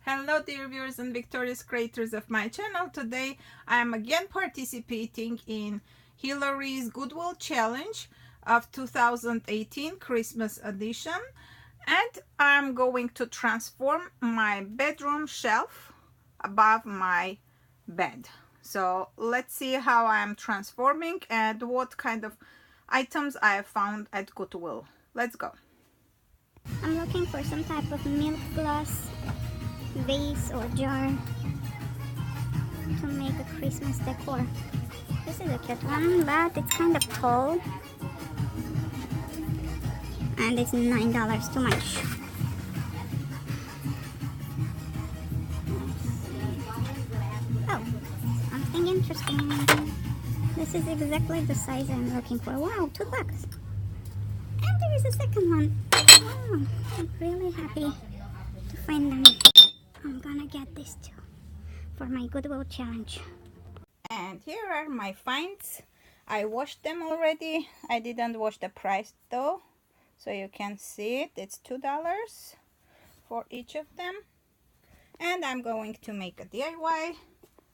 Hello dear viewers and victorious creators of my channel. Today I am again participating in Hillary's Goodwill Challenge of 2018 Christmas edition, and I'm going to transform my bedroom shelf above my bed. So let's see how I'm transforming and what kind of items I have found at Goodwill. Let's go. I'm looking for some type of milk glass vase or jar to make a Christmas decor. This is a cute one, but it's kind of tall and it's $9 too much. Oh, something interesting. This is exactly the size I'm looking for. Wow, $2. And there is a second one. Wow, I'm really happy to find them. I'm gonna get this too for my Goodwill challenge. And here are my finds. I washed them already. I didn't wash the price though, so you can see it. It's $2 for each of them. And I'm going to make a DIY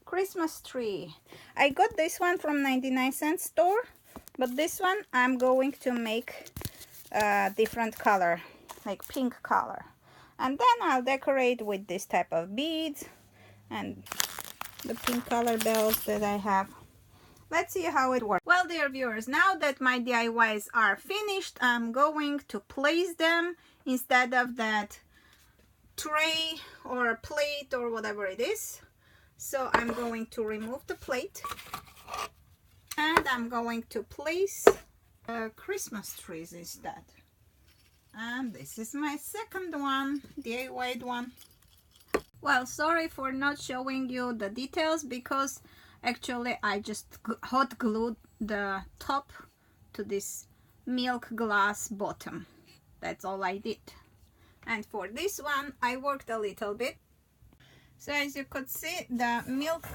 Christmas tree. I got this one from 99-cent store, but this one I'm going to make a different color, like pink color. And then I'll decorate with this type of beads and the pink color bells that I have. Let's see how it works. Well, dear viewers, now that my DIYs are finished, I'm going to place them instead of that tray or a plate or whatever it is. So I'm going to remove the plate and I'm going to place Christmas trees instead. And this is my second one, DIYed one. Well, sorry for not showing you the details because actually I just hot glued the top to this milk glass bottom. That's all I did. And for this one I worked a little bit. So as you could see, the milk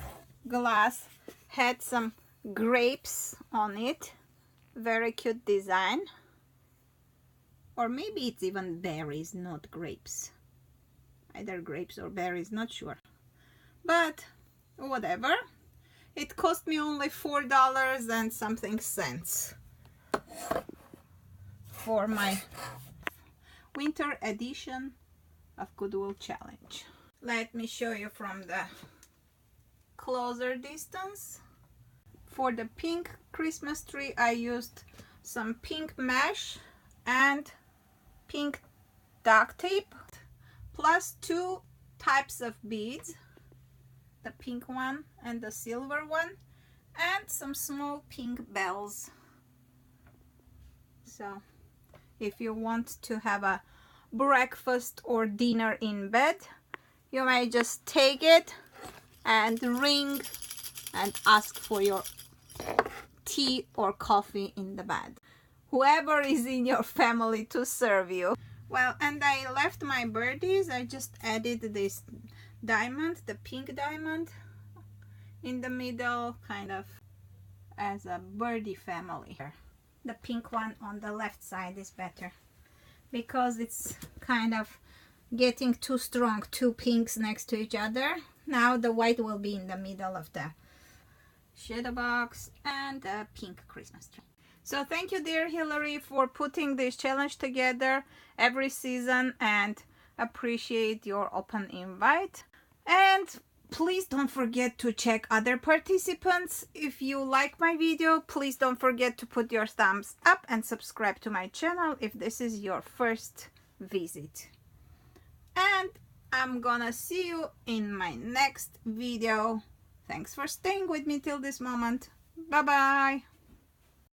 glass had some grapes on it. Very cute design. Or maybe it's even berries, not grapes. Either grapes or berries, not sure. But whatever. It cost me only $4 and something cents for my winter edition of Goodwill Challenge. Let me show you from the closer distance. For the pink Christmas tree, I used some pink mesh and pink duct tape, plus two types of beads, the pink one and the silver one, and some small pink bells. So if you want to have a breakfast or dinner in bed, you may just take it and ring and ask for your tea or coffee in the bed. Whoever is in your family to serve you. Well, and I left my birdies. I just added this diamond, the pink diamond, in the middle, kind of as a birdie family. The pink one on the left side is better because it's kind of getting too strong, two pinks next to each other. Now the white will be in the middle of the shadow box and the pink Christmas tree. So thank you, dear Hillary, for putting this challenge together every season, and appreciate your open invite. And please don't forget to check other participants. If you like my video, please don't forget to put your thumbs up and subscribe to my channel if this is your first visit. And I'm gonna see you in my next video. Thanks for staying with me till this moment. Bye bye.